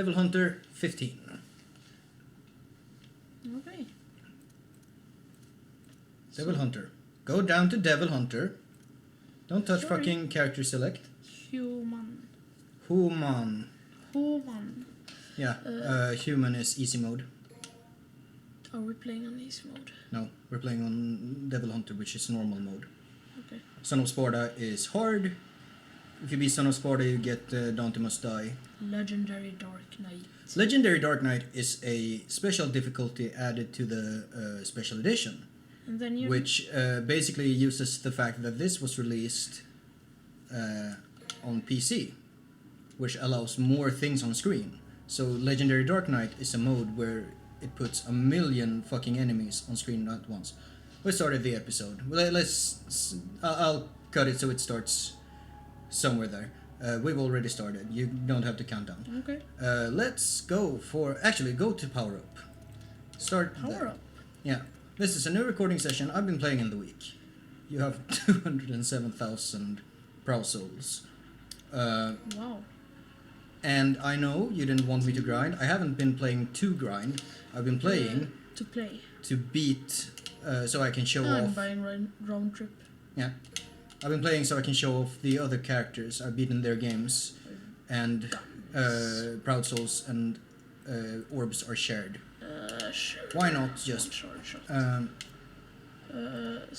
Devil Hunter 15. Okay. Devil Hunter. Go down to Devil Hunter. Don't touch Sorry. fucking character select. Human. Human. Yeah. Human is easy mode. Are we playing on easy mode? No, we're playing on Devil Hunter, which is normal mode. Okay. Son of Sparta is hard. If you beat Son of Sparta, you get Dante Must Die. Legendary Dark Knight. Legendary Dark Knight is a special difficulty added to the special edition, And then you... which basically uses the fact that this was released on PC, which allows more things on screen. So Legendary Dark Knight is a mode where it puts 1 million fucking enemies on screen at once. We started the episode. I'll cut it so it starts somewhere there. We've already started. You don't have to count down. Okay. Let's go for... Actually, go to Power Up. Start Power there. Up. Yeah. This is a new recording session I've been playing in the week. You have 207,000 Prow Souls. Wow. And I know you didn't want me to grind. I haven't been playing to grind. I've been playing To play. to beat, so I can show I'm off... buying round trip. Yeah. I've been playing so I can show off the other characters I've beaten their games. And Proud Souls and orbs are shared. Sure. Why not just... Sure.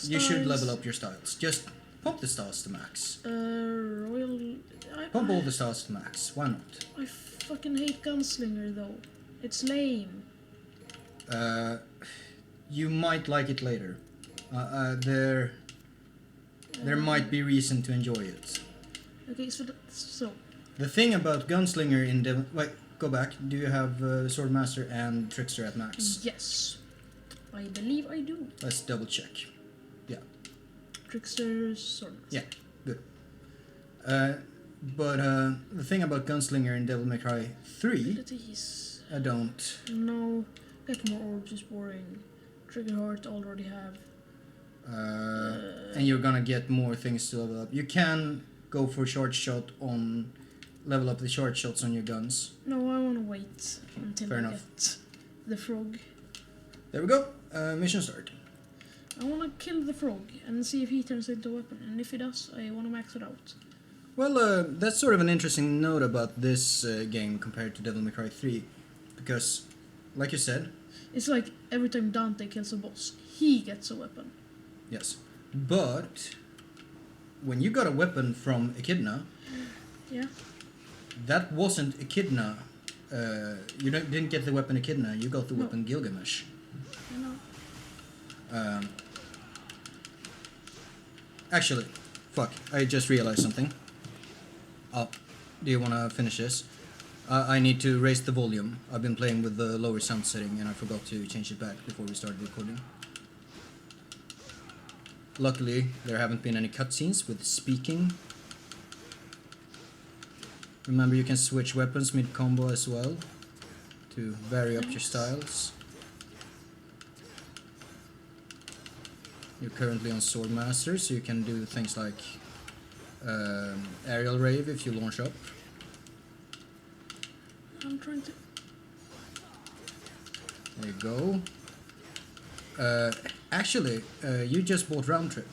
You should level up your styles. Just pump the styles to max. Royal... Pump all the styles to max. Why not? I fucking hate Gunslinger though. It's lame. You might like it later. There might be reason to enjoy it. Okay, so The thing about Gunslinger in the... Wait, go back. Do you have Swordmaster and Trickster at max? yes, I believe I do. Let's double check. Yeah. Trickster's sword. Yeah, good. But the thing about Gunslinger in Devil May Cry 3, Abilities. I don't... No, get more orbs is boring. Trigger heart already have. And you're gonna get more things to level up. You can go for short shot on... Level up the short shots on your guns. No, I wanna wait until Fair I enough. get the frog. There we go. Mission start. I wanna kill the frog and see if he turns into a weapon, and if he does, I wanna max it out. Well, that's sort of an interesting note about this game compared to Devil May Cry 3. Because, like you said... It's like every time Dante kills a boss, he gets a weapon. Yes. But, when you got a weapon from Echidna... Yeah. That wasn't Echidna. You didn't get the weapon Echidna, you got the No. weapon Gilgamesh. I know. Actually, fuck, I just realized something. Oh, do you want to finish this? I need to raise the volume. I've been playing with the lower sound setting and I forgot to change it back before we started recording. Luckily, there haven't been any cutscenes with speaking. Remember, you can switch weapons mid-combo as well to vary up your styles. You're currently on Swordmaster, so you can do things like Aerial Rave if you launch up. I'm trying to... There you go. Actually, you just bought Round Trip.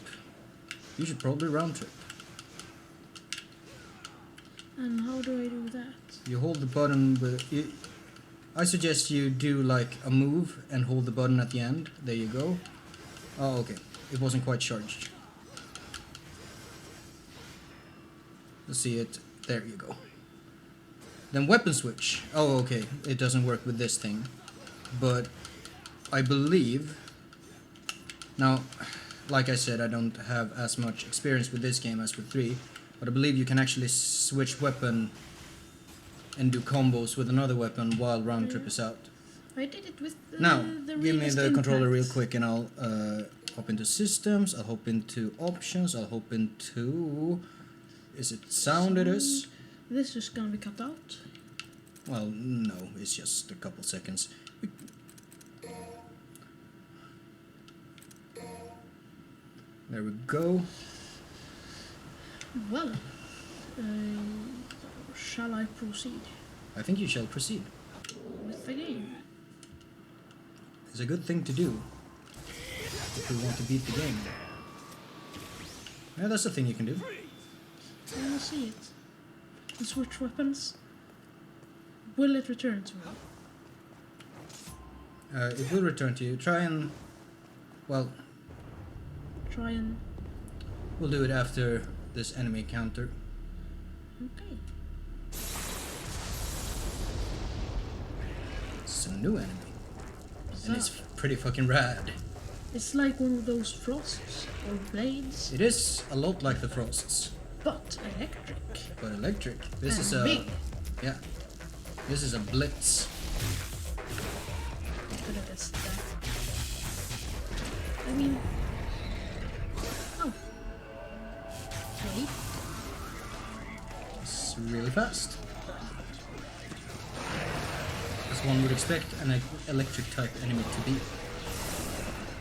You should probably Round Trip. And how do I do that? You hold the button with... I suggest you do like a move and hold the button at the end. There you go. Oh, okay. It wasn't quite charged. Let's see it. There you go. Then weapon switch. Oh, okay. It doesn't work with this thing. But I believe... Now, like I said, I don't have as much experience with this game as with 3. But I believe you can actually switch weapon and do combos with another weapon while round trip is out. I did it with the, Now, the give me realist the controller real impact. quick and I'll hop into systems, I'll hop into options, I'll hop into... Is it sound it is? This is gonna be cut out. Well, no, it's just a couple seconds. There we go. Well, shall I proceed? I think you shall proceed. with the game. It's a good thing to do if we want to beat the game. Yeah, that's a thing you can do. I want to see it. And switch weapons. Will it return to me? It will return to you. Try and... Well, Try and... we'll do it after this enemy encounter. Okay. It's a new enemy. And it's pretty fucking rad. It's like one of those frosts or blades, It is a lot like the Frosts, but electric. but electric. This And is a... big. Yeah. This is a blitz. Could have guessed that. I mean... Oh. Wait. It's really fast. As one would expect an electric type enemy to be.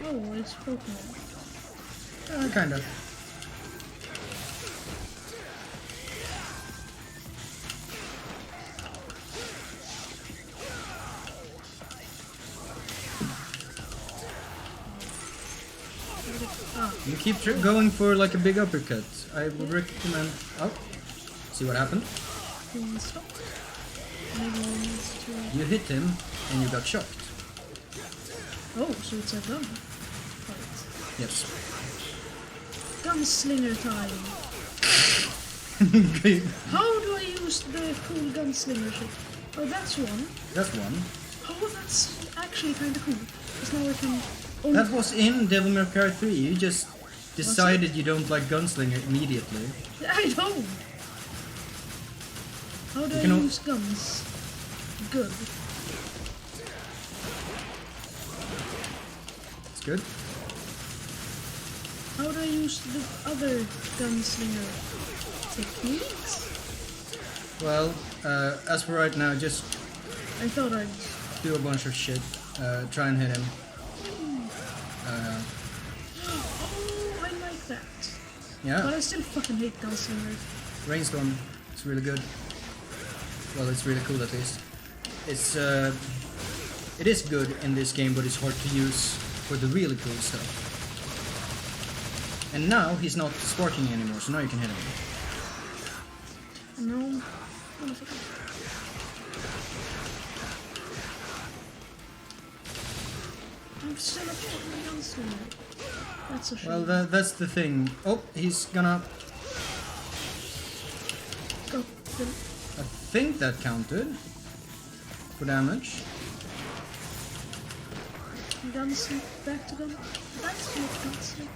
Oh, it's Pokemon. Kinda. Ah, You keep going for like a big uppercut. I would recommend... Oh. See what happened? being stopped. Maybe one needs to... You hit him and you got shocked. Oh, so it's a gun. Right. Yes. Gunslinger time. How do I use the cool gunslinger shit? Oh, that's one. That's one. Oh, that's actually kind of cool. Because now I can... Oh, That was in Devil May Cry 3. You just decided you don't like Gunslinger immediately. I don't! How do You I can use guns? Good. It's good. How do I use the other gunslinger techniques? Well, as for right now, just I thought I'd... do a bunch of shit. Try and hit him. Oh, I like that. But Yeah, I still fucking hate gunslingers. Rainstorm. It's really good. Well, it's really cool at least. It's it is good in this game, but it's hard to use for the really cool stuff. And now he's not sparking anymore, so now you can hit him. No. Motherfucker. I'm still a fucking gunslinger. That's a shame. Well, that's the thing. Oh, he's gonna... Got the... I think that counted for damage. Gunslinger. Back to gun. That's not gunslinger.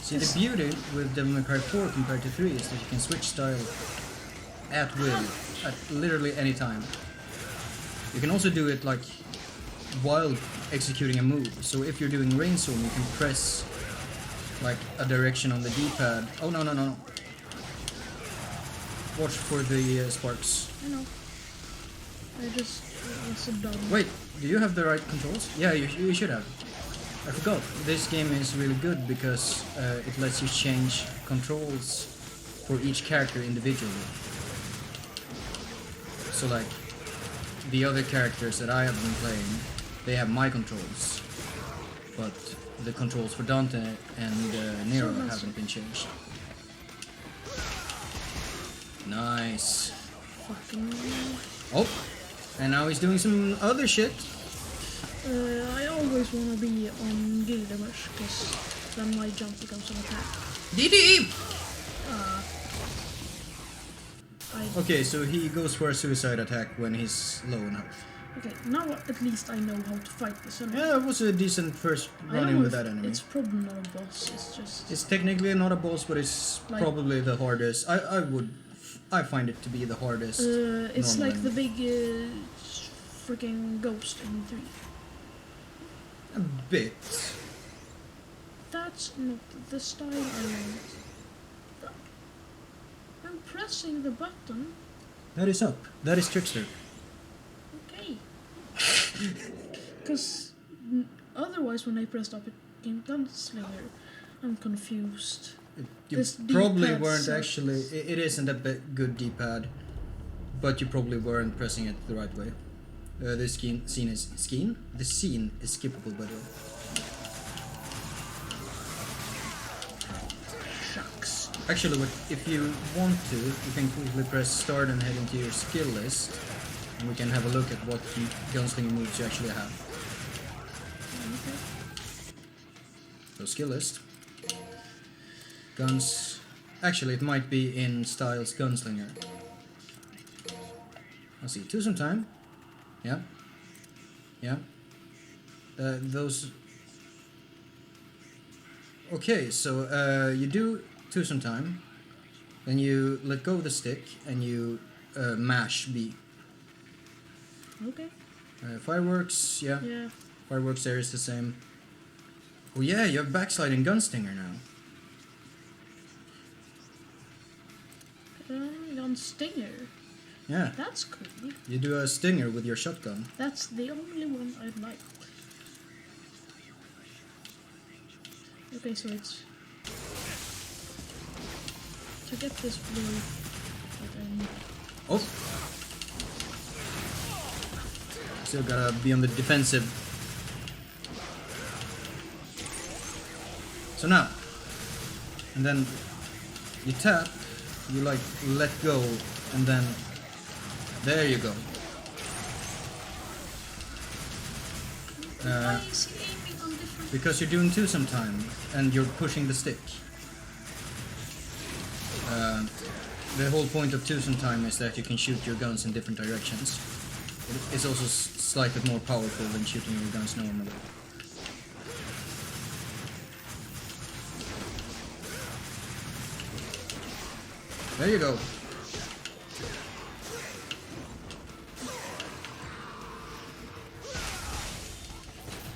See, the beauty with Devil May Cry 4 compared to 3 is that you can switch style at will, at literally any time. You can also do it like while executing a move. So if you're doing Rainstorm, you can press like a direction on the D-pad. Oh no. Watch for the sparks. I know. I just was so dumb. Wait, do you have the right controls? Yeah, you should have. I forgot. This game is really good because it lets you change controls for each character individually. So like, the other characters that I have been playing, they have my controls. But the controls for Dante and Nero haven't been changed. Nice. Fucking... Oh, and now he's doing some other shit. I always want to be on Gilgamesh, because then my jump becomes an attack. DD! I... Okay, so he goes for a suicide attack when he's low enough. Okay, now at least I know how to fight this enemy. Yeah, it was a decent first I run-in know with that enemy. it's probably not a boss, it's just... It's technically not a boss, but it's Like- probably the hardest. I find it to be the hardest. it's normal like the enemy. big freaking ghost in 3. A bit. That's not the style I want. I'm pressing the button. That is up. That is Trickster. Okay. Because otherwise when I pressed up it came Gunslinger. I'm confused. You This probably D-pad weren't sucks. actually. It isn't a good D-pad. but you probably weren't pressing it the right way. The scene is skippable, by the way. Shucks. Actually, if you want to, you can quickly press start and head into your skill list, and we can have a look at what gunslinger moves you actually have. Okay. So skill list. Guns. Actually, it might be in Styles Gunslinger. Let's see. Twosome time. Yeah. Yeah. Those. Okay, so you do twosome time, then you let go of the stick and you mash B. Okay. Fireworks, yeah. Yeah. Fireworks there is the same. Oh yeah, you have backsliding Gunstinger now. On Stinger. Yeah. That's cool. You do a stinger with your shotgun. That's the only one I like. Okay, so it's to get this blue. Oh. Still gotta be on the defensive. So now, and then you tap, you like let go, and then there you go. Why is he aiming on different? Because you're doing twosome time and you're pushing the stick. The whole point of twosome time is that you can shoot your guns in different directions. It's also slightly more powerful than shooting your guns normally. There you go.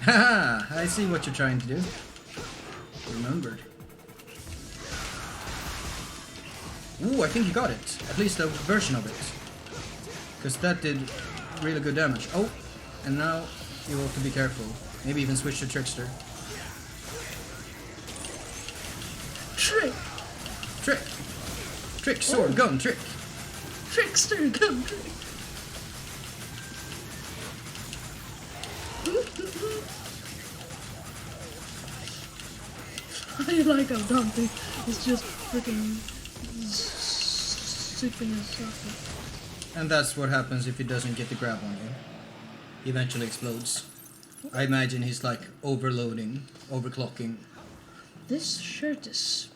Haha! I see what you're trying to do. Remembered. Ooh, I think you got it. At least a version of it. Because that did really good damage. Oh, and now you have to be careful. Maybe even switch to Trickster. Trick! Trick! Trick, sword, gun, trick! Trickster gun trick! I like how Dante is just freaking sipping his chocolate. And that's what happens if he doesn't get the grab on you. He eventually explodes. I imagine he's like overloading, overclocking. This shirt is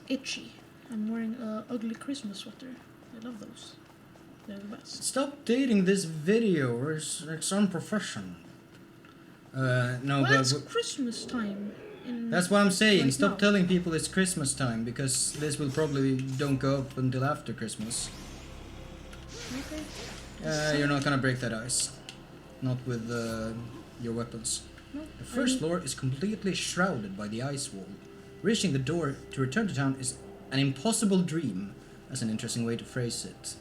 itchy. I'm wearing an ugly Christmas sweater. I love those. They're the best. Stop dating this video, or it's unprofessional. No, Well, but it's Christmas time. that's what I'm saying. Right Stop now. telling people it's Christmas time, because this will probably don't go up until after Christmas. Okay. You're not gonna break that ice. Not with your weapons. No, The first floor is completely shrouded by the ice wall. Reaching the door to return to town is an impossible dream. That's an interesting way to phrase it.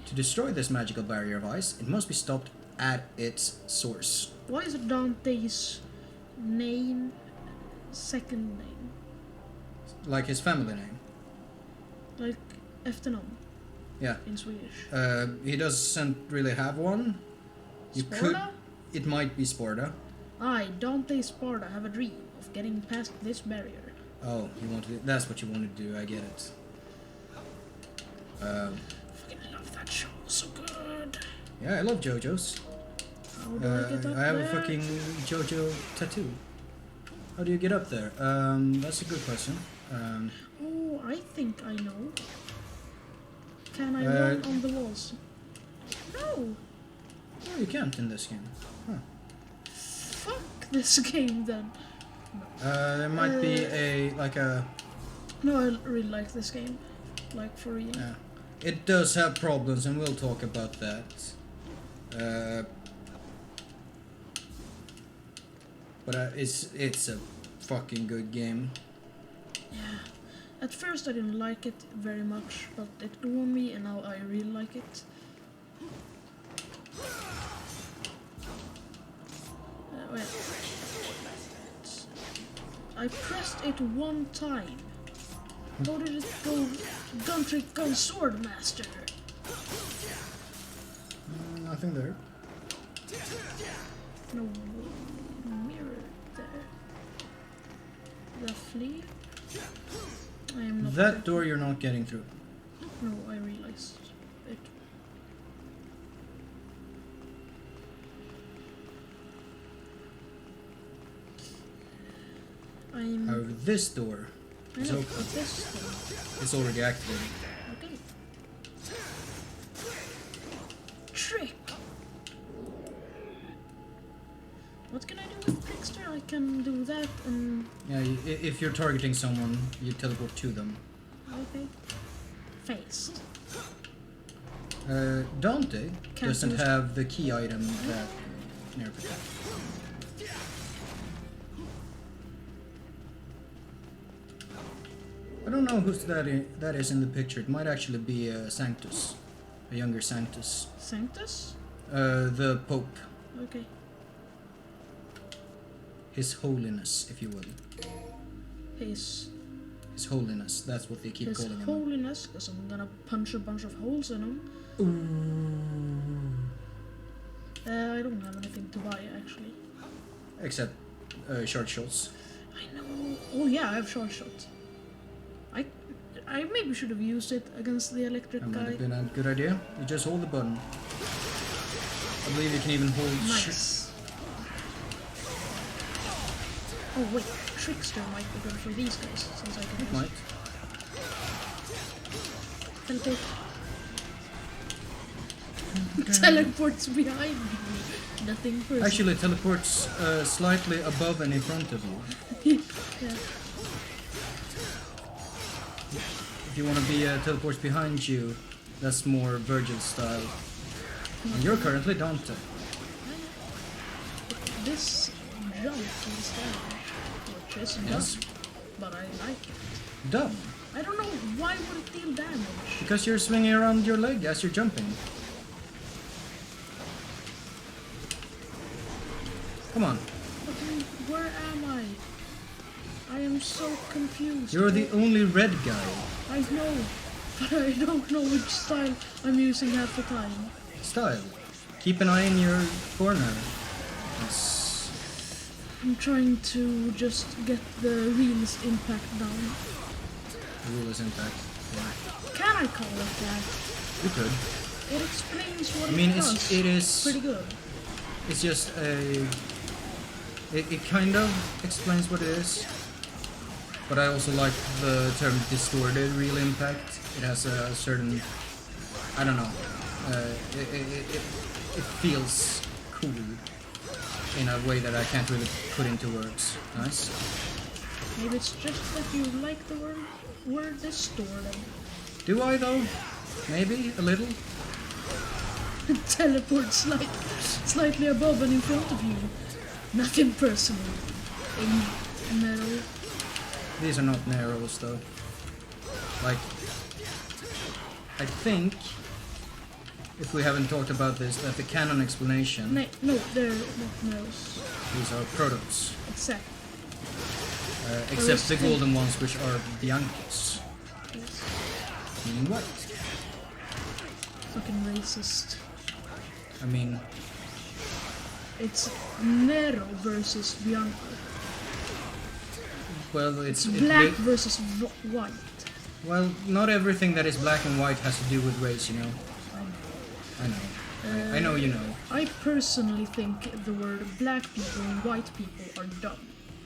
To destroy this magical barrier of ice, it must be stopped at its source. Why is Dante's name second name? Like his family name. Like efternamn Yeah. in Swedish. He doesn't really have one. You could. Sparta? It might be Sparta. I, Dante Sparta, have a dream of getting past this barrier. Oh, you want to? That's what you want to do. I get it. Fucking love that show, so good. Yeah, I love JoJo's. How do I get up I have there? a fucking JoJo tattoo. How do you get up there? That's a good question. Oh, I think I know. Can I run on the walls? No! Oh, you can't in this game. Huh. Fuck this game then. There might be a No, I really like this game. Like, for real. Yeah. It does have problems, and we'll talk about that. But it's a fucking good game. Yeah. At first I didn't like it very much, but it grew on me and now I really like it. Well, I pressed it one time. How did it go Gun trick, gun sword master. Nothing there. No mirror there. Roughly. I am not. That door you're not getting through. No, I realized it. However, this door I is know, open. but this thing. It's already activated. Okay. Trick. What can I do with Trickster? I can do that and... Yeah, if you're targeting someone, you teleport to them. Okay. Face. Dante Can't doesn't use- have the key item that Nerp had. I don't know who's that is in the picture. It might actually be Sanctus, a younger Sanctus. Sanctus? The Pope. Okay. His Holiness, if you will. His Holiness, that's what they keep calling him. holiness, because I'm gonna punch a bunch of holes in him. I don't have anything to buy, actually. Except short shots. I know. Oh yeah, I have short shot. I maybe should have used it against the electric That might guy. have been a good idea. You just hold the button. I believe you can even hold... Nice. Oh wait, Trickster might be good for these guys, since I can It might. Teleport. Teleports behind me. Nothing personal. Actually, it teleports slightly above and in front of you. Yeah. If you want to be teleports behind you, that's more Virgil style. And you're currently Dante. This jump is down, which is Yes. dumb, but I like it. Dumb. I don't know why would it deal damage. Because you're swinging around your leg as you're jumping. Come on. But then, where am I? I am so confused. You're the only red guy. I know, but I don't know which style I'm using half the time. Style. Keep an eye in your corner. Yes. I'm trying to just get the realist impact down. The rule is intact. Can I call it that? You could. It explains what I mean, it does. it is... Pretty good. It's just a... It kind of explains what it is. But I also like the term distorted real impact. It has a certain... I don't know. It feels cool in a way that I can't really put into words. Nice. Maybe it's just that you like the word distorted. Do I though? Maybe a little. Teleport slightly above and in front of you. Nothing personal. In metal. These are not narrows though. Like, I think, if we haven't talked about this, that the canon explanation, No, they're not narrows. these are protos. Exact. Except the golden ones, which are Bianchos. Yes. Meaning what? Fucking racist. I mean, It's Nero versus Bianco. well, it's... Black versus white. well, not everything that is black and white has to do with race, you know. I know. I know you know. I personally think the word black people and white people are dumb.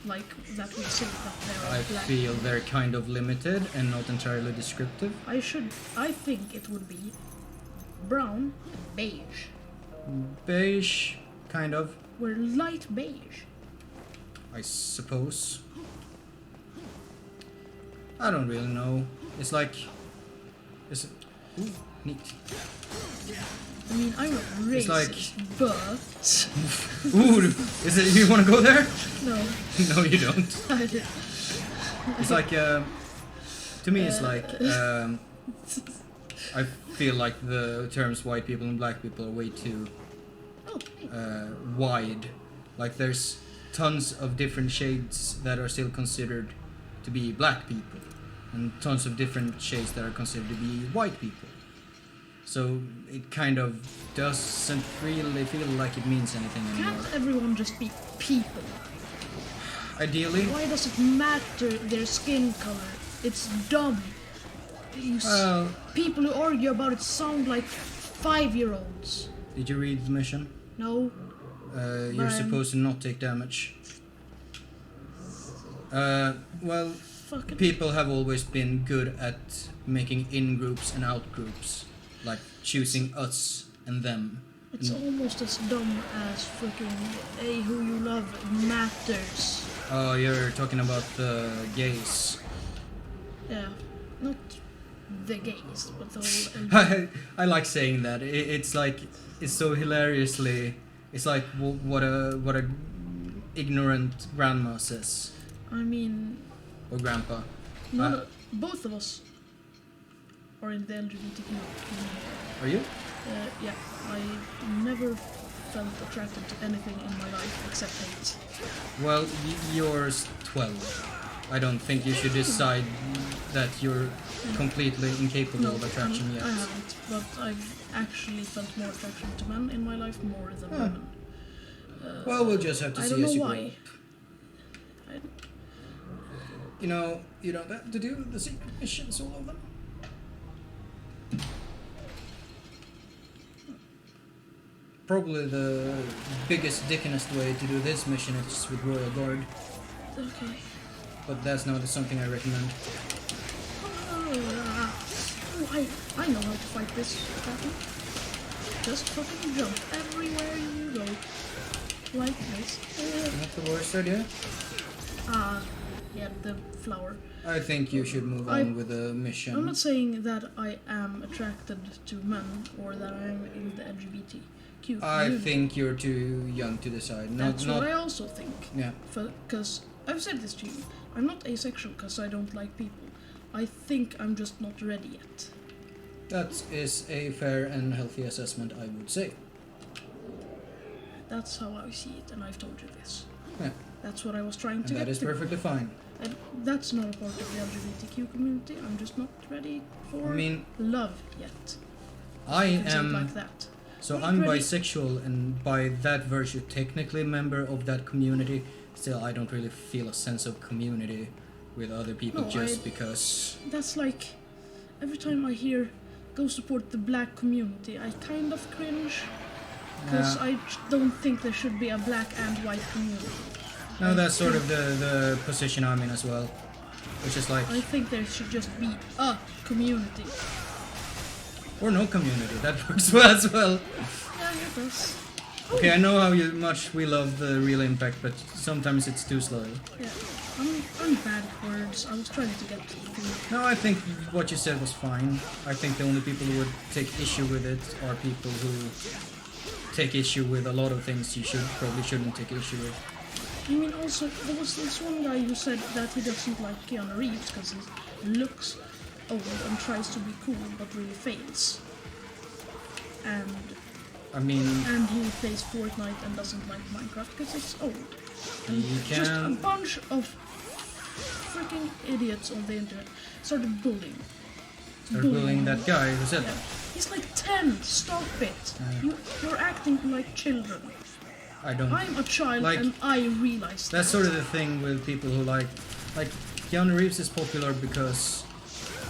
Like that we say that there are I black. feel they're kind of limited and not entirely descriptive. I think it would be brown and beige. Beige, kind of, We're light beige. I suppose. I don't really know. It's like... It's... Ooh, neat. I mean, I'm not It's racist, like- but Ooh, is it... You want to go there? no, No, you don't. I did. It's like... to me, it's like... I feel like the terms white people and black people are way too Oh, hey. wide. Like there's tons of different shades that are still considered to be black people, and tons of different shades that are considered to be white people. So it kind of doesn't really feel like it means anything anymore. Can't everyone just be people? Ideally. Why does it matter their skin color? It's dumb. People who argue about it sound like 5-year-olds. Did you read the mission? No. You're supposed to not take damage. Well, Fucking people have always been good at making in-groups and out-groups. Like choosing us and them. It's almost as dumb as freaking hey, who you love matters. Oh, you're talking about the gays. Yeah, not the gays, but the whole. I like saying that. It's like it's so hilariously. It's like what a ignorant grandma says. I mean, or grandpa. both of us are in the LGBTQ community. Are you? Yeah, I never felt attracted to anything in my life except hate. Well, you're 12. I don't think you should decide that you're completely incapable of attraction yet. I haven't, but I've actually felt more attraction to men in my life more than women. Well, we'll just have to see as you grow up. I don't know why. You don't have to do the secret missions, all of them. Probably the biggest dickinest way to do this mission is with Royal Guard. Okay. But that's not something I recommend. I know how to fight this, Captain. Just fucking jump everywhere you go. Like this. Not the worst idea. Yeah, the flower. I think you should move on with the mission. I'm not saying that I am attracted to men or that I am in the LGBTQ community. I think you're too young to decide. That's what I also think. Yeah. Because I've said this to you. I'm not asexual because I don't like people. I think I'm just not ready yet. That is a fair and healthy assessment, I would say. That's how I see it, and I've told you this. Yeah. That's what I was trying to And get that is to. perfectly fine. And that's not a part of the LGBTQ community. I'm just not ready for love yet. I am like that. So I'm bisexual, and by that virtue technically a member of that community. Still, I don't really feel a sense of community with other people because... That's like, every time I hear go support the black community, I kind of cringe. Because I don't think there should be a black and white community. No, that's sort of the position I'm in as well. Which is like... I think there should just be a community. Or no community, that works well as well. Yeah, it does. Okay, I know how much we love the Real Impact, but sometimes it's too slow. Yeah, I'm bad at words. I was trying to get to... No, I think what you said was fine. I think the only people who would take issue with it are people who take issue with a lot of things you probably shouldn't take issue with. I mean, also, there was this one guy who said that he doesn't like Keanu Reeves because he looks old and tries to be cool but really fails. And he plays Fortnite and doesn't like Minecraft because it's old. And just a bunch of freaking idiots on the internet started bullying. Bullying that guy who said that. He's like 10. Stop it. You're acting like children. I'm a child and I realize that. That's sort of the thing with people who like Keanu Reeves is popular because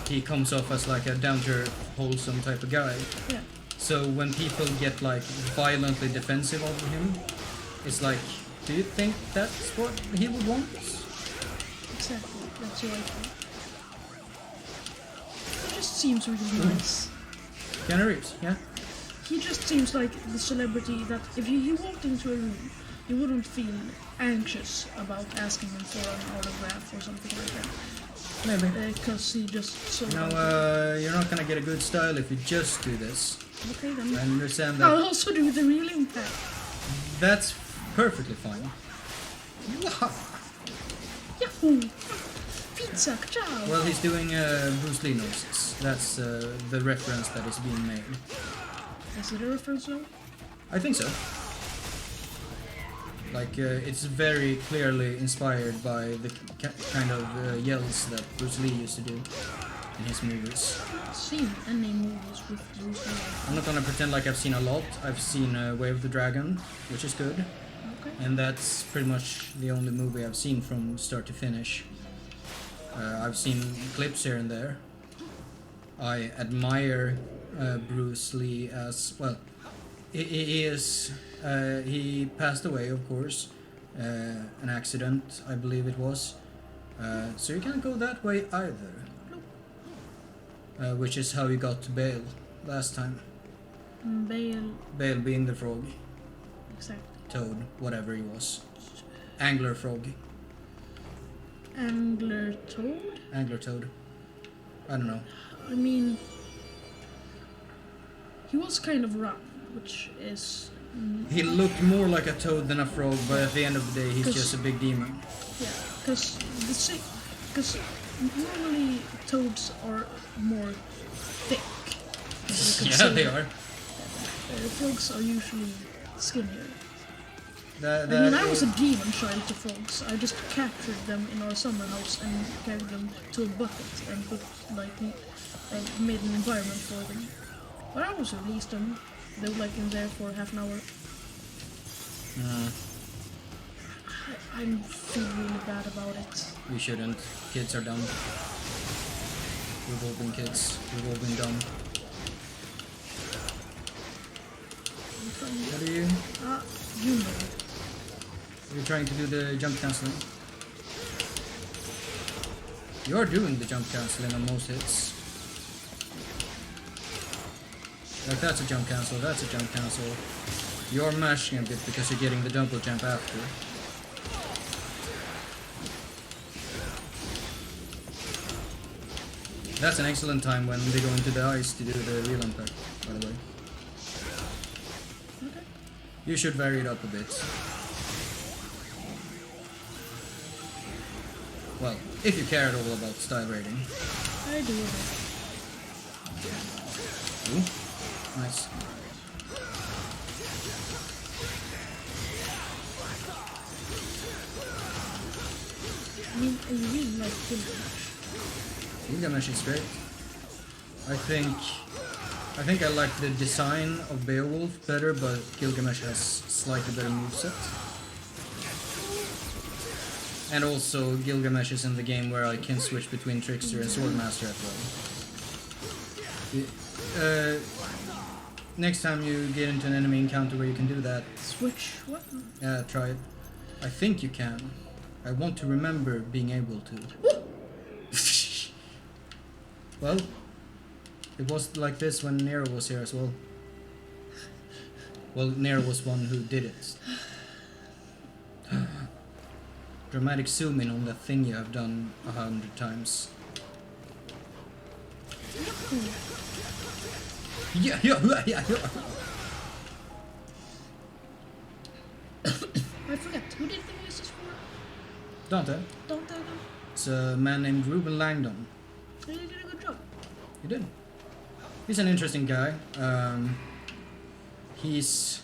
he comes off as like a down-to-earth, wholesome type of guy. Yeah. So when people get like violently defensive of him, it's like, do you think that's what he would want? Exactly, that's what I think. He just seems really nice. Keanu Reeves, yeah? He just seems like the celebrity that if he walked into a room, you wouldn't feel anxious about asking him for an autograph or something like that. Maybe. Because he just so... No, you're not gonna get a good style if you just do this. Okay, then. I understand that. I'll also do the Real Impact. That's perfectly fine. Yahoo! Pizza, ciao! Well, he's doing Bruce Lee noses. That's the reference that is being made. Is it a reference now? I think so. Like, it's very clearly inspired by the kind of yells that Bruce Lee used to do in his movies. I've not seen any movies with Bruce Lee. I'm not gonna pretend like I've seen a lot. I've seen Way of the Dragon, which is good. Okay. And that's pretty much the only movie I've seen from start to finish. I've seen clips here and there. I admire Bruce Lee as well. He passed away, of course, an accident, I believe it was. So you can't go that way either. Which is how you got to Bael last time. Bael. Bael being the frog, Exactly. toad, whatever he was. Angler frog. Angler toad? Angler toad. I don't know. I mean, he was kind of round, which is... He looked more like a toad than a frog, but at the end of the day, he's just a big demon. Yeah, because normally toads are more thick. Yeah, they are. Frogs are usually skinnier. I I was a demon child to frogs. I just captured them in our summer house and carried them to a bucket and put made an environment for them. But I also released them. They were in there for half an hour. I feel really bad about it. We shouldn't. Kids are dumb. Revolving kids. Revolving dumb. What are you? You know. You're trying to do the jump cancelling. You're doing the jump cancelling on most hits. Like, that's a jump cancel, that's a jump cancel. You're mashing a bit because you're getting the double jump after. That's an excellent time when they go into the ice to do the real impact, by the way. Okay. You should vary it up a bit. Well, if you care at all about style rating. I do. Ooh, nice. I mean, I really like Gilgamesh. Gilgamesh is great. I think I like the design of Beowulf better, but Gilgamesh has slightly better moveset. And also, Gilgamesh is in the game where I can switch between Trickster and Swordmaster as well. Next time you get into an enemy encounter where you can do that, Switch? What? yeah, try it. I think you can. I want to remember being able to. Well, it was like this when Nero was here as well. Well, Nero was one who did it. Dramatic zoom in on that thing you have done 100 times. Yeah. I forgot. Who did the music for? Dante. Don't tell them. It's a man named Ruben Langdon. You did a good job. He did. He's an interesting guy. He's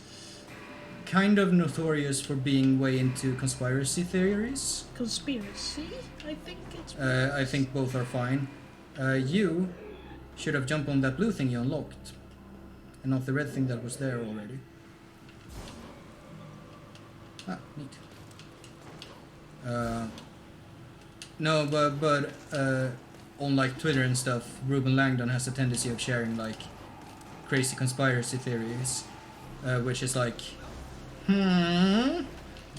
kind of notorious for being way into conspiracy theories. Conspiracy? I think it's... I think both are fine. You should have jumped on that blue thing you unlocked, and not the red thing that was there already. Ah, neat. No, but on like Twitter and stuff, Ruben Langdon has a tendency of sharing like crazy conspiracy theories, which is like,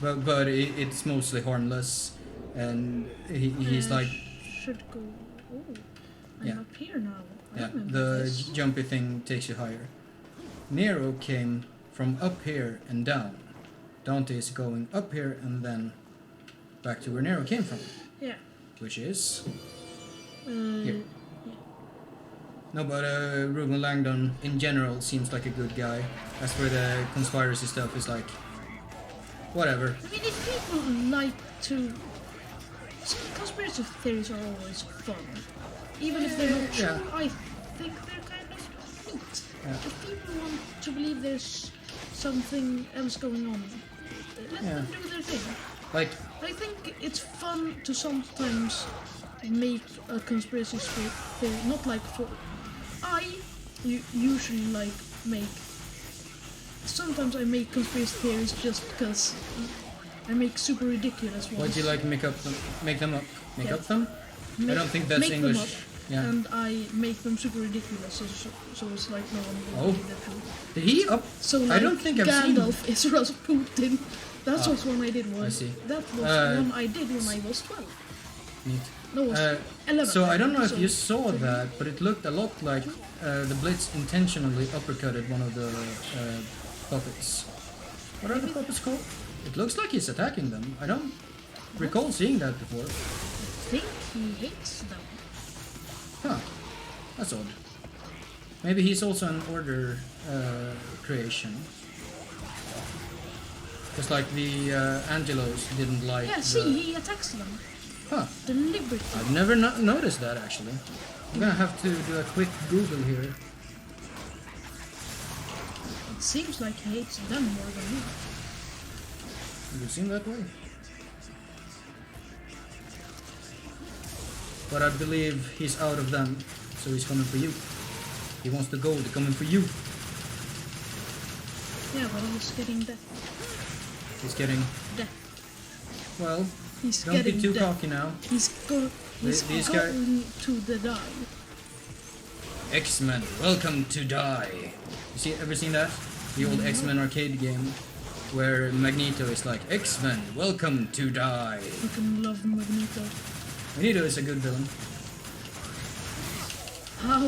but it's mostly harmless, and he's like, should go. Oh, I'm Yeah. up here now. I yeah, remember the this. jumpy thing takes you higher. Nero came from up here and down. Dante is going up here and then back to where Nero came from, Yeah. which is Uh, here. No, but Ruben Langdon in general seems like a good guy. As for the conspiracy stuff, is like whatever. I mean, if people like to... Conspiracy theories are always fun. Even if they're not true, Yeah. I think they're kind of neat. Yeah. If people want to believe there's something else going on, Let Yeah. them do their thing. Like, I think it's fun to sometimes make a conspiracy theory, not like for. I usually like make. Sometimes I make conspiracy theories just because I make super ridiculous ones. why do you like make up them? Make them up? Make Yeah. up them? I don't think that's make English. Them up, Yeah. And I make them super ridiculous, so it's like no one will Oh. believe the truth. Did he up? So like I don't think I've seen. Gandalf is Rasputin. That's what one I did was. I see. That was one I did when I was 12. Neat. No, it was 11. So I don't know if So- you saw that, but it looked a lot like the Blitz intentionally uppercutted one of the puppets. What are the puppets called? It looks like he's attacking them. I don't recall seeing that before. I think he hates them. Huh. That's odd. Maybe he's also an order creation. Just like the Angelos didn't like. Yeah, see, he attacks them Huh. deliberately. I've never noticed that actually. I'm gonna have to do a quick Google here. It seems like he hates them more than me. It would seem that way. But I believe he's out of them, so he's coming for you. He wants the gold, coming for you. Yeah, but he's getting death. He's getting... Death. Well, He's don't be getting too death. cocky now. He's These going to the die. X-Men, welcome to die. Ever seen that? The old X-Men arcade game, where Magneto is like, X-Men, welcome to die. Fucking love Magneto. Magneto is a good villain.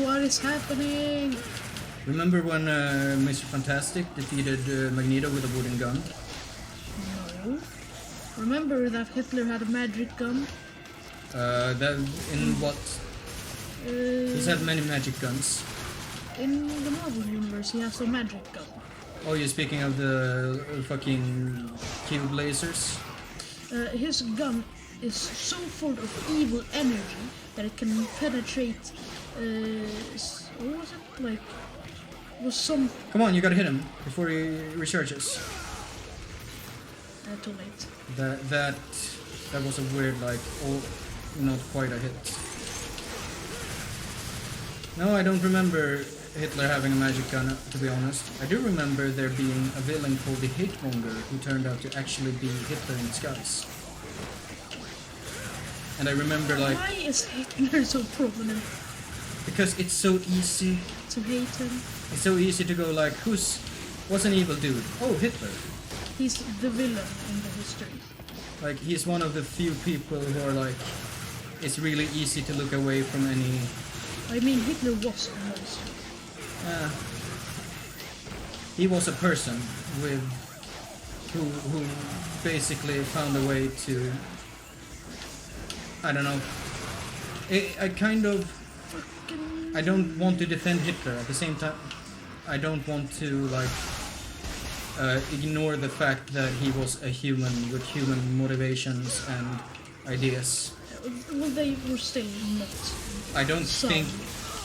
What is happening? Remember when Mr. Fantastic defeated Magneto with a wooden gun? No. Remember that Hitler had a magic gun? That in what? He's Uh, had many magic guns. in the Marvel universe, he has a magic gun. Oh, you're speaking of the fucking cube lasers? His gun is so full of evil energy that it can penetrate. What was it like? Was some Come on, you gotta hit him before he recharges. too late. That was a weird, like, not quite a hit. No, I don't remember Hitler having a magic gun, to be honest. I do remember there being a villain called the Hatemonger who turned out to actually be Hitler in disguise. And I remember, like, Why is Hitler so prominent because it's so easy. to hate him? It's so easy to go like, what's an evil dude? Oh, Hitler. He's the villain in the history. Like, he's one of the few people who are like, it's really easy to look away from any... I mean, Hitler was a monster. He was a person with... who basically found a way to... I don't know. I kind of... I don't want to defend Hitler. At the same time, I don't want to, like... ignore the fact that he was a human with human motivations and ideas. Well, they were still not. I don't So, think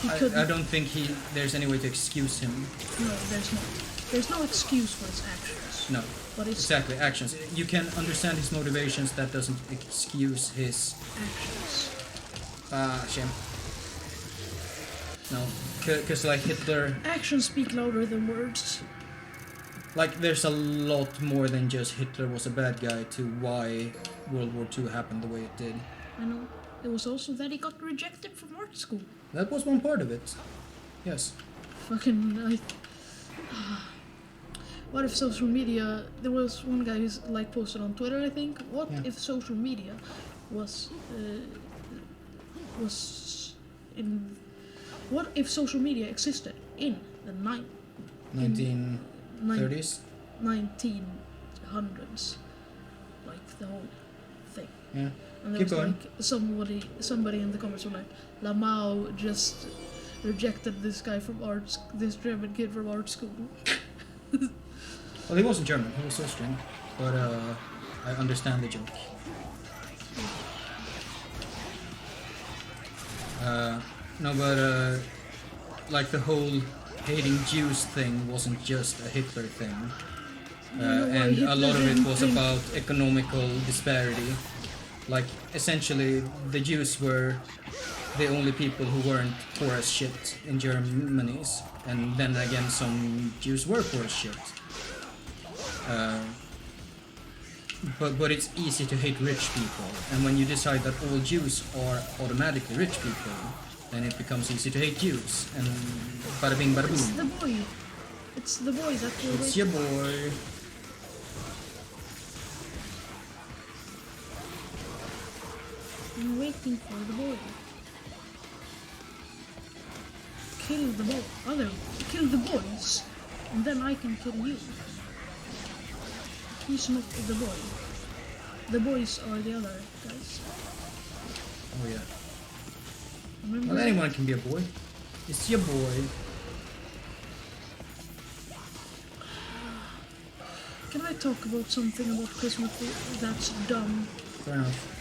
he I couldn't- don't think there's any way to excuse him. No, there's not. There's no excuse for his actions. No, But it's exactly, actions. You can understand his motivations. That doesn't excuse his actions. shame. No, because like Hitler, Actions speak louder than words. like there's a lot more than just Hitler was a bad guy to why World War II happened the way it did. I know. It was also that he got rejected from art school. That was one part of it. Yes. Fucking what if social media? There was one guy who's like posted on Twitter, I think. What Yeah. if social media was in? What if social media existed in the 1930s. 1900s, like the whole thing? Yeah. And there Keep was going. like somebody in the comments were like, Lamau just rejected this guy from this German kid from art school. Well, he wasn't German. He was Austrian. But I understand the joke. No, but like the whole hating Jews thing wasn't just a Hitler thing. And a lot of it Hitler was didn't about economical disparity. Like, essentially, the Jews were the only people who weren't poor as shit in Germany's, and then again, some Jews were poor as shit. But it's easy to hate rich people, and when you decide that all Jews are automatically rich people, then it becomes easy to hate Jews, and bada bing, bada It's boom. the boy. It's the boy that will It's your boy. I'm waiting for the boy. Kill the boy. Kill the boys, and then I can kill you. He's not the boy. The boys are the other guys. Oh yeah. Remember? Well, anyone can be a boy. It's your boy. Can I talk about something about Christmas that's dumb? Fair enough.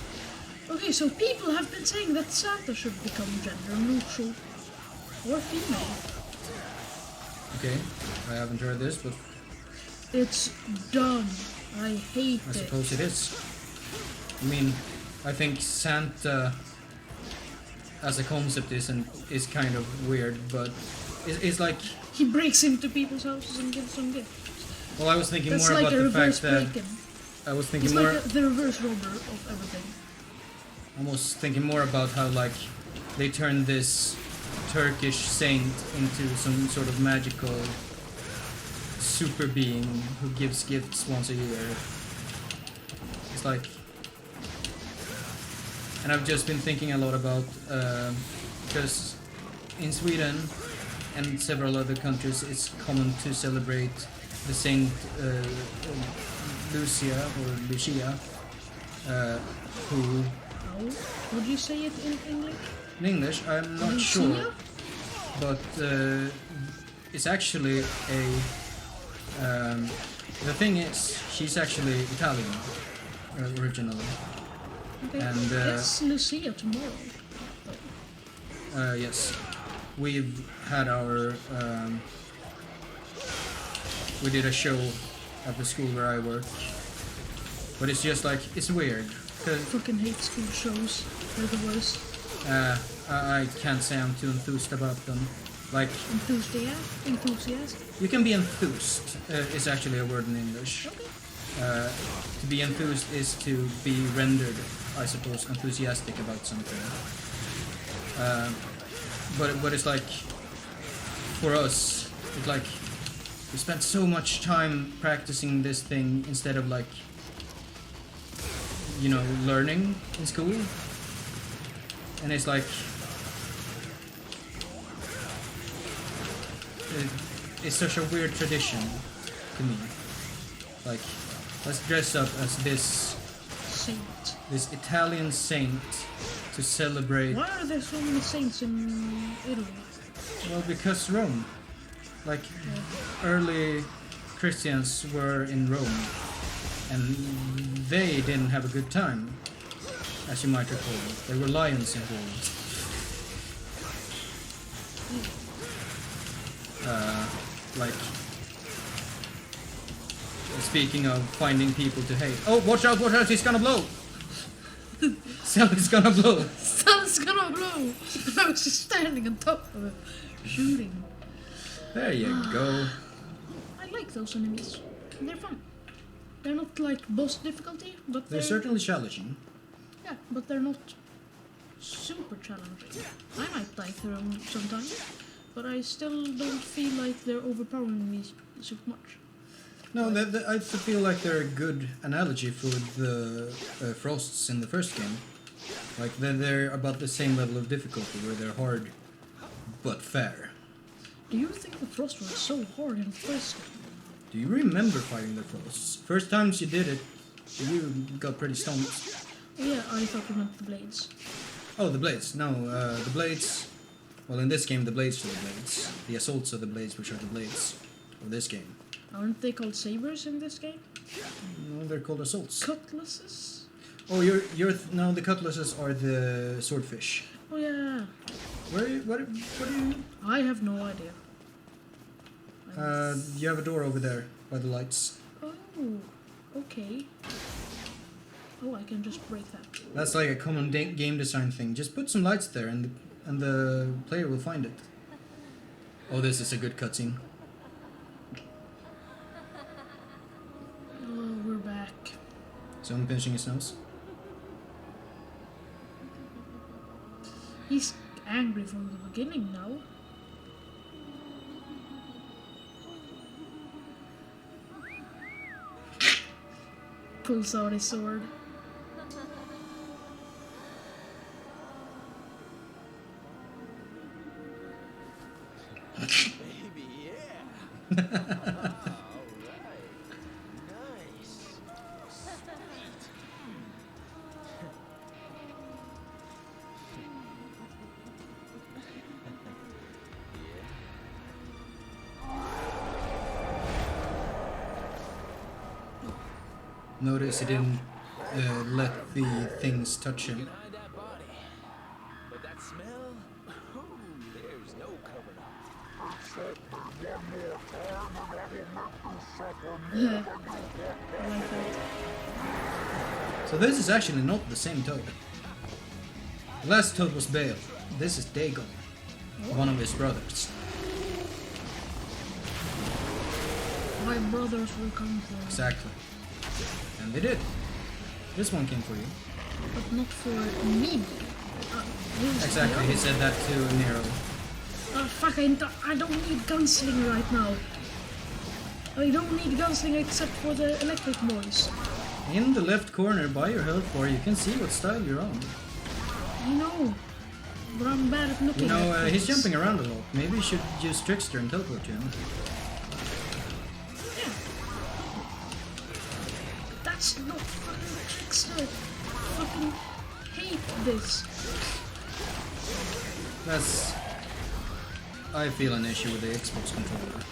Okay, so people have been saying that Santa should become gender neutral or female. Okay, I haven't heard this, but It's dumb. I hate I it. suppose it is. I mean, I think Santa as a concept is kind of weird, but it's like, He breaks into people's houses and gives them gifts. well, I was thinking That's more like about a the reverse fact that break-in. I was thinking It's more. like the reverse robber of everything. I was thinking more about how, like, they turned this Turkish saint into some sort of magical super being who gives gifts once a year. It's like, and I've just been thinking a lot about because in Sweden and several other countries, it's common to celebrate the Saint Lucia or Lucia, who. How would you say it in English? In English, I'm not Lucia? sure, but it's actually a. The thing is, she's actually Italian originally. Okay. And, It's Lucia tomorrow. Yes, we've had our. We did a show at the school where I work, but it's just like, it's weird. Cause, Fucking hate school shows. They're the worst. I can't say I'm too enthused about them. Like, Enthusiast? you can be enthused, is actually a word in English. Okay. To be enthused is to be rendered, I suppose, enthusiastic about something. But it's like, for us, it's like, we spent so much time practicing this thing instead of, like, you know, learning in school. And it's like, it's such a weird tradition to me. Like, let's dress up as this Saint. Italian saint to celebrate. Why are there so many saints in Italy? Well, because Rome, like, early Christians were in Rome, and they didn't have a good time, as you might recall. There were lions involved. Like, speaking of finding people to hate. Oh, watch out, he's gonna blow! Something's gonna blow! Sun's gonna blow! I was just standing on top of it, shooting. There you go. I like those enemies. They're fun. They're not like boss difficulty, but They're certainly challenging. yeah, but they're not super challenging. I might die through them sometimes, but I still don't feel like they're overpowering me super much. No, I feel like they're a good analogy for the Frosts in the first game. Like, they're about the same level of difficulty, where they're hard, but fair. Do you think the Frost was so hard in the first game? Do you remember fighting the Frosts? First times you did it, you got pretty stoned. Oh, yeah, I thought you meant the blades. Oh, the blades. No, the blades... Well, in this game, the blades are the blades. The assaults are the blades, which are the blades of this game. Aren't they called sabers in this game? No, they're called assaults. Cutlasses? Oh, no, the cutlasses are the swordfish. Oh yeah. What are you... I have no idea. You have a door over there, by the lights. Oh, Okay. Oh, I can just break that. That's like a common game design thing. Just put some lights there and the player will find it. Oh, this is a good cutscene. Oh, we're back. Someone pinching his nose. He's angry from the beginning now. Pulls out his sword. Baby, yeah. Alright. Nice. Sweet. Notice he didn't let the things touch You him. can hide that body. But that smell? Ooh, there's no covering up. I like that. So this is actually not the same toad. The last toad was Bael. This is Dagon, one of his brothers. My brothers will come for me, Exactly. And they did. This one came for you. but not for me. Exactly, he said that to Nero. Oh fuck, I don't need gunslinger right now. I don't need gunslinger except for the electric boys. In the left corner by your health bar, you can see what style you're on. I know, but I'm bad at looking You know, at he's things. jumping around a lot. Maybe you should use Trickster and teleport to him. Yeah. That's not fucking trickster. I fucking hate this. That's... I feel an issue with the Xbox controller.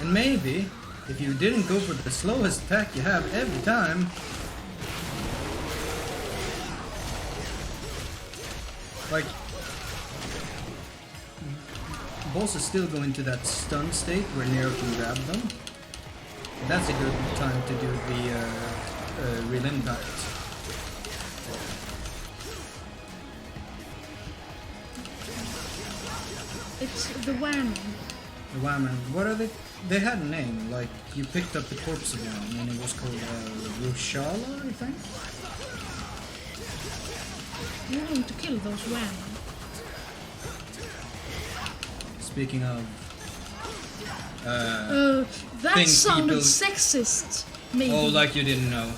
And maybe, if you didn't go for the slowest attack you have every time, like, bosses still go into that stun state where Nero can grab them. That's a good time to do the real impact. It's the whammy. The Whammon, what are they? They had a name, like you picked up the corpse of one and it was called Rushala, I think? You want to kill those whammy. Speaking of... That Things sounded people- sexist, maybe. oh, like you didn't know.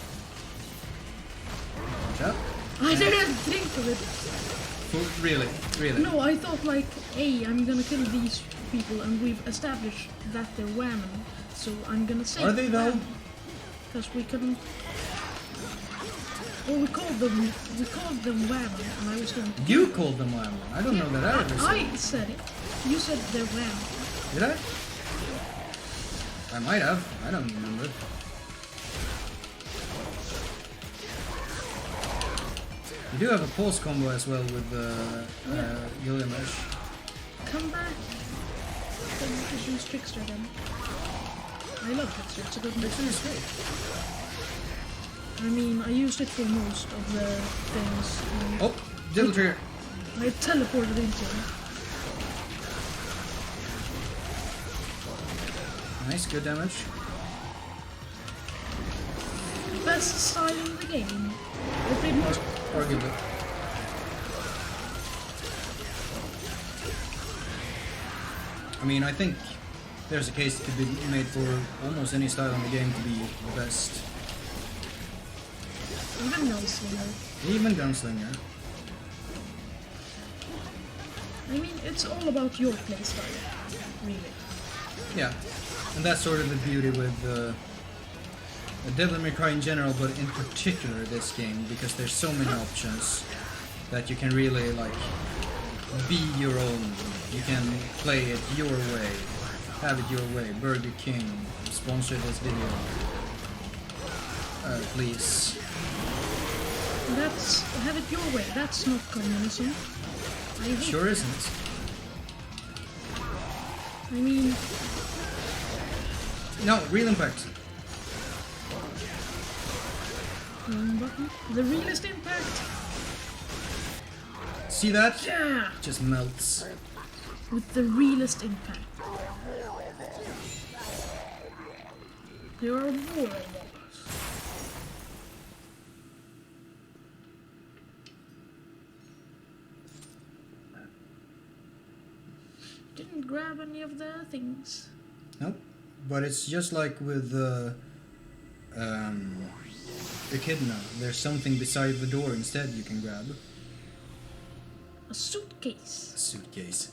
Watch out. I didn't think of it. Really? Really? No, I thought like, hey, I'm gonna kill these people and we've established that they're whammy, so I'm gonna say Are they though? because we couldn't... Well, we called them whammy, and I was going to... You called them Whammon. I don't know that I ever said. I said it. You said they're whammy. Did I? I might have. I don't remember. You do have a pulse combo as well with Gilgamesh. Come back. Then you should use Trickster then. I love Trickster, it's a good move. Trickster is great. I mean, I used it for most of the things. Oh, Devil Trigger. I teleported into him. Nice, good damage. Best style in the game. I played most. Arguably. I mean, I think there's a case that could be made for almost any style in the game to be the best. Even Gunslinger. Even Gunslinger. I mean, it's all about your playstyle, really. Yeah, and that's sort of the beauty with Devil May Cry in general, but in particular this game, because there's so many options that you can really like be your own. You can play it your way, have it your way. Burger King, sponsor this video, please. That's have it your way. That's not communism. I hate Sure isn't. I mean, No, real impact. Wrong button. The realist impact. See that? Yeah. Just melts. With the realist impact. There are more of those. Didn't grab any of the things. Nope. But it's just like with Echidna. There's something beside the door instead you can grab. A suitcase. A suitcase.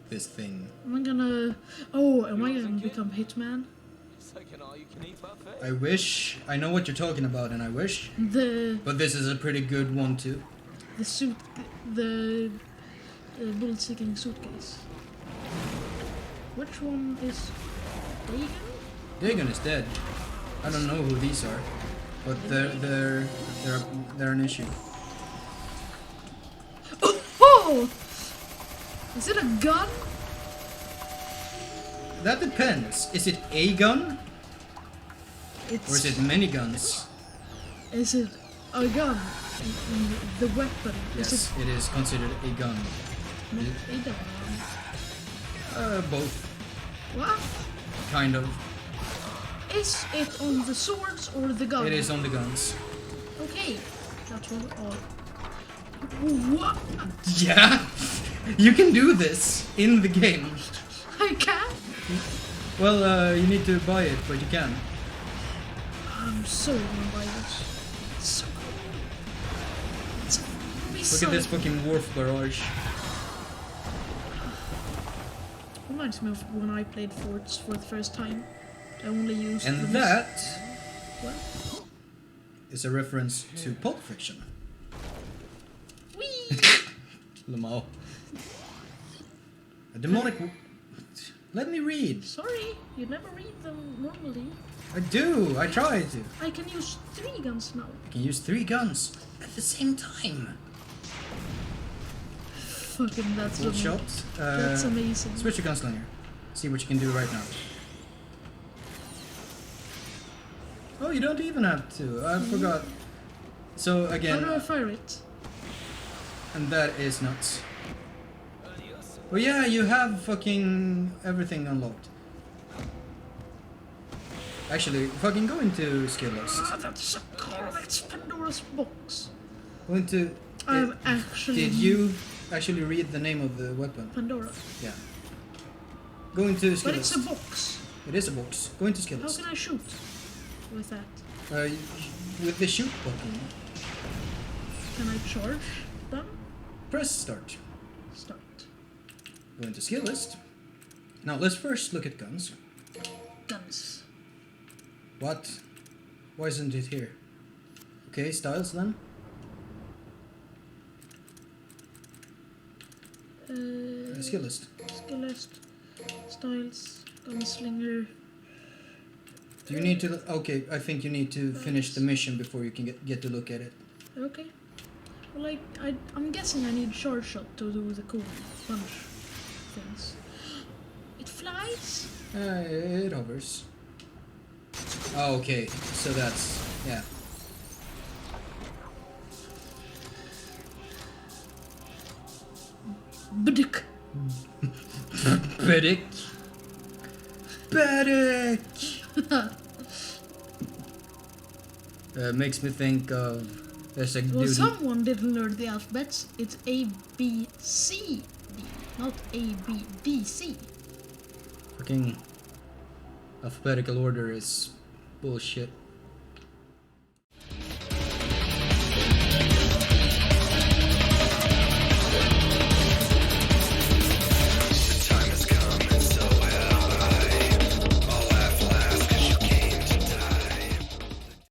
This thing. Am I gonna... Oh, am I gonna become Hitman? It's like an all-you-can-eat buffet. I wish. I know what you're talking about, and I wish. But this is a pretty good one too. The bullet-seeking suitcase. Which one is Dagon? Dagon is dead. I don't know who these are, but they're an issue. Oh! Is it a gun? That depends. Is it a gun It's... or is it many guns? Is it a gun? The weapon? Yes, Is it is considered a gun. it not a gun? Both, What? kind of. Is it on the swords or the gun? It is on the guns. Okay. That's what... Oh. What? Yeah, you can do this in the game. I can't? Well, you need to buy it, but you can. I'm so gonna buy this. It's so cool. It's gonna be Look at this fucking wharf barrage. Reminds me of when I played Forts for the first time. I only used... And the- that What? is a reference to Pulp Fiction. Whee! Lamau. A demonic... Let me read. Sorry, you never read them normally. I do. I try to. I can use 3 guns now. I can use 3 guns at the same time. Fucking that's Full amazing. shot. That's amazing. Switch your gunslinger. See what you can do right now. Oh, you don't even have to. I forgot. So How again, do I fire it? and that is nuts. Adios. Oh yeah, you have fucking everything unlocked. Actually, fucking go into skill list. Ah, that's a car. That's Pandora's box. Go into. I'm actually... Did you actually read the name of the weapon? Pandora. Yeah. Go into skill But it's list. a box. It is a box. Go into skill How list. can I shoot with that? With the shoot button, Can I charge them? press start. Start. Go into skill list. Now let's first look at guns. Guns. What? Why isn't it here? Okay, styles then. Skill list. Skill list. Styles. Gunslinger. Do you need to? Okay, I think you need to finish the mission before you can get to look at it. Okay. Well, like, I'm guessing I need charge shot to do the cool punch things. It flies? It hovers. Oh, okay, so that's yeah. Bdick. Beddick. Beddick. Makes me think of there's a Well, dude. someone didn't learn the alphabets. It's A, B, C, D, not A, B, D, C. Fucking alphabetical order is bullshit.